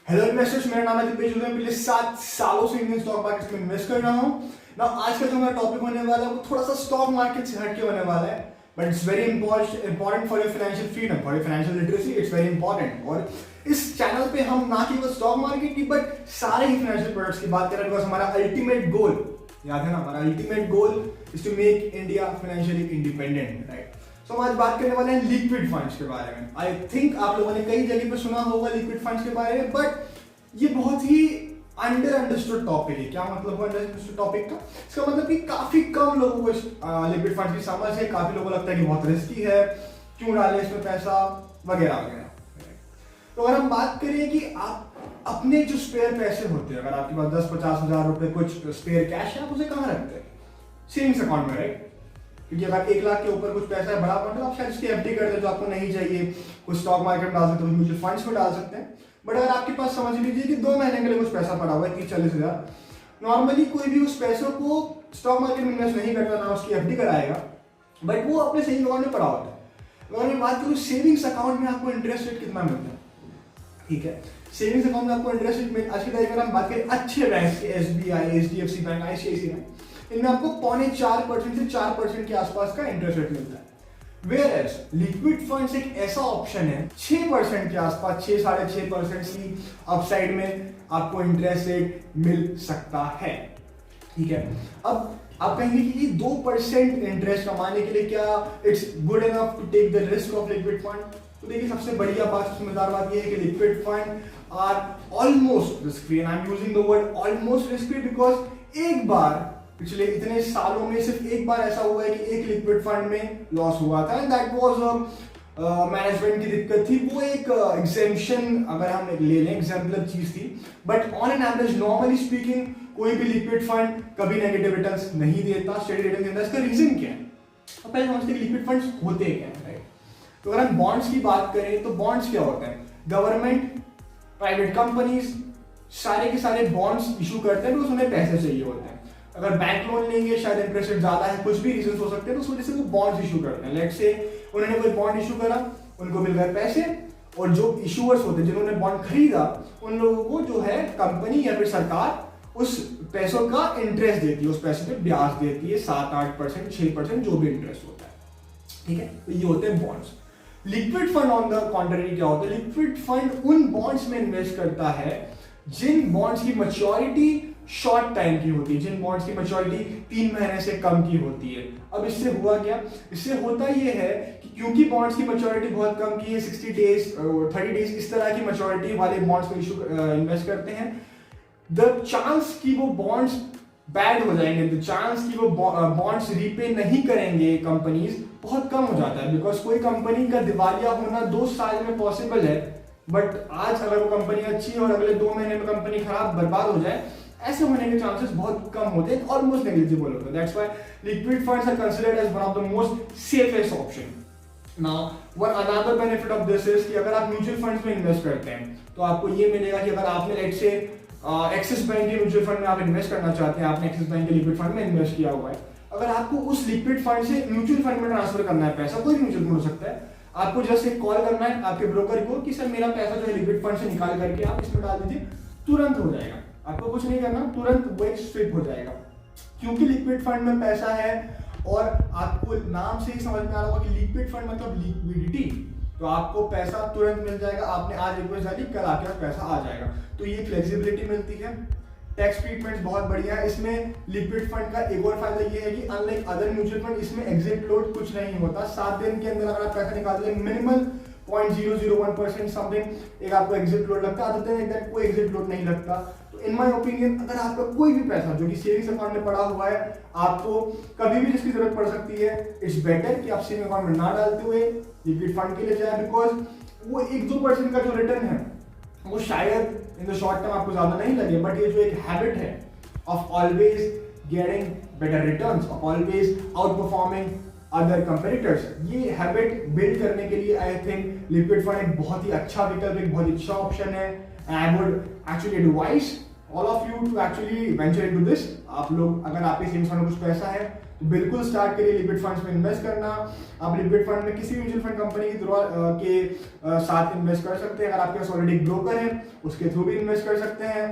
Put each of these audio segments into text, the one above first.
Hello investors, मेरा नाम है दीपेश। मैं पिछले 7 सालों से इंडियन स्टॉक मार्केट में इन्वेस्ट कर रहा हूँ ना। आज का जो मेरा टॉपिक होने वाला है वो थोड़ा सा स्टॉक मार्केट से हटके होने वाला है, but it's very important for your financial freedom, for your financial literacy. It's very important. और इस चैनल पे हम ना केवल स्टॉक मार्केट की बट सारे ही फाइनेंशियल प्रोडक्ट्स की बात कर रहे हैं, बिकॉज हमारा अल्टीमेट गोल, याद है ना, हमारा ultimate goal is to make India financially independent, right. तो हम आज बात करने वाले हैं लिक्विड फंड्स के बारे में। आई थिंक आप लोगों ने कई जगह पे सुना होगा लिक्विड फंड्स के बारे में, बट ये बहुत ही अंडरस्टूड टॉपिक है। क्या मतलब है अंडरस्टूड टॉपिक का? इसका मतलब कि काफी कम लोगों को लिक्विड फंड्स की समझ है। काफी लोगों को लगता है कि बहुत रिस्की है, क्यों डाले इसमें पैसा, वगैरह वगैरह। तो अगर हम बात करें कि आप अपने जो स्पेयर पैसे होते हैं, अगर आपके पास 10-50 हजार रुपए कुछ स्पेयर कैश है, आप उसे कहाँ रखते हैं? सेविंग्स अकाउंट में, राइट। क्योंकि अगर 1 लाख के ऊपर कुछ पैसा है, बड़ा अमाउंट, तो आप शायद उसकी एफडी कर दे जो आपको नहीं चाहिए। कुछ स्टॉक मार्केट में डाल सकते हो, म्यूचुअल फंड्स में डाल सकते हैं। बट अगर आपके पास समझ लीजिए कि 2 महीने के लिए कुछ पैसा पड़ा हुआ है, 30-40 हजार, नॉर्मली कोई भी उस पैसों को स्टॉक मार्केट में इन्वेस्ट नहीं करता, ना उसकी एफडी कराएगा, बट वो अपने सेविंग अकाउंट में पड़ा होता है। अगर मैं बात करूँ सेविंग्स अकाउंट में आपको इंटरेस्ट रेट कितना मिलता है, ठीक है। सेविंग्स अकाउंट में आपको इंटरेस्ट रेट में आज की तारीख में हम बात करें अच्छे बैंक के, SBI, HDFC bank, ICICI bank, इनमें आपको 0.4% से 4% के आसपास का इंटरेस्ट रेट मिलता है। Whereas लिक्विड फंड्स एक ऐसा ऑप्शन है 6% के आसपास, 6-6.5% की अपसाइड में आपको इंटरेस्ट रेट मिल सकता है, ठीक है। अब आप कहेंगे कि 2% इंटरेस्ट कमाने के लिए क्या it's good enough to take the risk of liquid fund? तो देखिए, सबसे बढ़िया बात, सबसे मजेदार बात यह है कि liquid fund are almost risk free, and I am using the word almost risk free because एक बार पिछले इतने सालों में सिर्फ एक बार ऐसा हुआ है कि एक लिक्विड फंड में लॉस हुआ था, एंड दैट वाज मैनेजमेंट की दिक्कत थी। वो एक एग्जेम्पशन अगर हम ले लें, एग्जाम्पलर चीज थी, but on an average, normally speaking, कोई भी लिक्विड फंड कभी नेगेटिव रिटर्न्स नहीं देता, स्टेडी रिटर्न देता है। इसका रीजन क्या है? तो पहले समझते हैं लिक्विड फंड्स होते क्या है, राइट। तो अगर हम बॉन्ड्स की बात करें तो बॉन्ड्स क्या होते हैं? गवर्नमेंट, प्राइवेट कंपनीज, सारे के सारे बॉन्ड्स इशू करते हैं, तो उन्हें पैसे चाहिए होते हैं। अगर बैंक लोन लेंगे, शायद इंटरेस्ट रेट ज्यादा है, कुछ भी रीजन हो सकते हैं, तो उस वजह से वो बॉन्ड्स इशू करते हैं। लेट्स से उन्होंने कोई बॉन्ड इशू करा, उनको मिल गए पैसे, और जो इशूअर्स होते हैं, जिन्होंने बॉन्ड खरीदा, उन लोगों को जो है कंपनी या फिर सरकार उस पैसों का इंटरेस्ट देती है, उस पैसे पे ब्याज देती है, 7-8%, 6%, जो भी इंटरेस्ट होता है, ठीक है। तो ये होते हैं bonds. Liquid fund on the contrary क्या होता है? लिक्विड फंड उन बॉन्ड्स में इन्वेस्ट करता है जिन बॉन्ड्स की मैच्योरिटी शॉर्ट टाइम की होती है, जिन बॉन्ड्स की मैच्योरिटी 3 महीने से कम की होती है। अब इससे हुआ क्या? इससे होता यह है कि क्योंकि बॉन्ड्स की मैच्योरिटी बहुत कम की है, 60 डेज, 30 डेज, इस तरह की मैच्योरिटी वाले बॉन्ड्स में इन्वेस्ट करते हैं, द चांस कि वो बॉन्ड्स बैड हो जाएंगे, द चांस कि वो बॉन्ड्स रीपे नहीं करेंगे कंपनीज, बहुत कम हो जाता है। बिकॉज कोई कंपनी का दिवालिया होना 2 साल में पॉसिबल है, बट आज अगर वो कंपनी अच्छी है और अगले 2 महीने में कंपनी खराब, बर्बाद हो जाए, ऐसे होने के चांसेस बहुत कम होते हैं, ऑलमोस्ट नेग्लिजिबल होते हैं। That's why liquid funds are considered as one of the most safest option. Now one another benefit of this is कि अगर आप म्यूचुअल फंड्स में इन्वेस्ट करते हैं तो आपको ये मिलेगा कि अगर आपने लेट्स से एक्सिस बैंक के म्यूचुअल फंड में आप इन्वेस्ट करना चाहते हैं, आपने एक्सिस बैंक के लिक्विड फंड में इन्वेस्ट किया हुआ है, अगर आपको उस लिक्विड फंड से म्यूचुअल फंड में ट्रांसफर करना है पैसा, कोई म्यूचुअल फंड हो सकता है, आपको जस्ट एक कॉल करना है आपके ब्रोकर को कि सर मेरा पैसा जो है लिक्विड फंड से निकाल करके आप इसमें डाल दीजिए, तुरंत हो जाएगा। आपको कुछ नहीं करना, तुरंत वो एक स्विप हो जाएगा। क्योंकि लिक्विड फंड में पैसा है, और आपको नाम से ही समझ में आ रहा होगा कि लिक्विड फंड मतलब लिक्विडिटी, तो आपको पैसा तुरंत मिल जाएगा। आपने आज रिक्वेस्ट डाली, कल आपके पास पैसा आ जाएगा, तो ये फ्लेक्सिबिलिटी मिलती है। टैक्स ट्रीटमेंट बहुत बढ़िया है इसमें। लिक्विड फंड का एक और फायदा ये है कि अनलाइक अदर म्यूचुअल फंड, इसमें एग्जिट लोड कुछ नहीं होता। 7 दिन के अंदर अगर आप पैसा निकालते हैं, मिनिमल 0.001% समथिंग एक आपको एग्जिट लोड लगता है, अदर देन दैट कोई एग्जिट लोड नहीं लगता। तो इन माय ओपिनियन, अगर आपका कोई भी पैसा जो कि सेविंग्स अकाउंट में पड़ा हुआ है, आपको कभी भी जिसकी जरूरत पड़ सकती है, इट्स बेटर कि आप सेविंग अकाउंट में ना डालते हुए लिक्विड फंड के लिए जाए, बिकॉज वो 1-2% का जो रिटर्न है वो शायद इन द शॉर्ट टर्म आपको ज्यादा नहीं लगे, बट ये जो एक हैबिट है of always getting better returns, of always out performing other competitors, ये हैबिट बिल्ड करने के लिए आई थिंक लिक्विड फंड एक बहुत ही अच्छा विकल्प, एक बहुत अच्छा ऑप्शन है। I would actually advise all of you to actually venture into this. आप लोग, अगर आपके सेविंग्स फंड में कुछ पैसा है, तो बिल्कुल स्टार्ट करिए लिक्विड फंड्स में इन्वेस्ट करना। आप लिक्विड फंड में किसी म्यूचुअल फंड कंपनी के साथ इन्वेस्ट कर सकते हैं। अगर आपके पास ऑलरेडी ब्रोकर है उसके थ्रू भी इन्वेस्ट कर सकते हैं।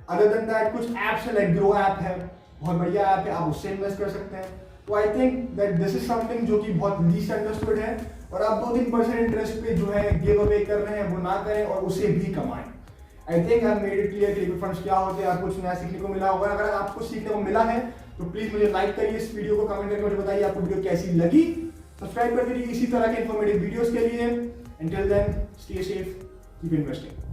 अदर देन दैट कुछ एप्स है लाइक ग्रो ऐप है, बहुत बढ़िया ऐप है, आप उससे इन्वेस्ट कर सकते हैं। तो I think that this is something जो कि बहुत लीस्ट अंडरस्टूड है, और आप 2-3% इंटरेस्ट पे जो है गिव अवे कर रहे हैं वो ना करें और उसे भी कमाएं। I think I made it clear कि लिक्विड फंड्स क्या होते हैं, आपको कुछ नया सीखने को मिला होगा। अगर आपको सीखने को मिला है तो प्लीज मुझे लाइक करिए इस वीडियो को, कमेंट करके मुझे बताइए आपको वीडियो कैसी लगी। सब्सक्राइब कर दीजिए इसी तरह के इंफॉर्मेटिव वीडियोस के लिए। Until then, stay safe, keep investing.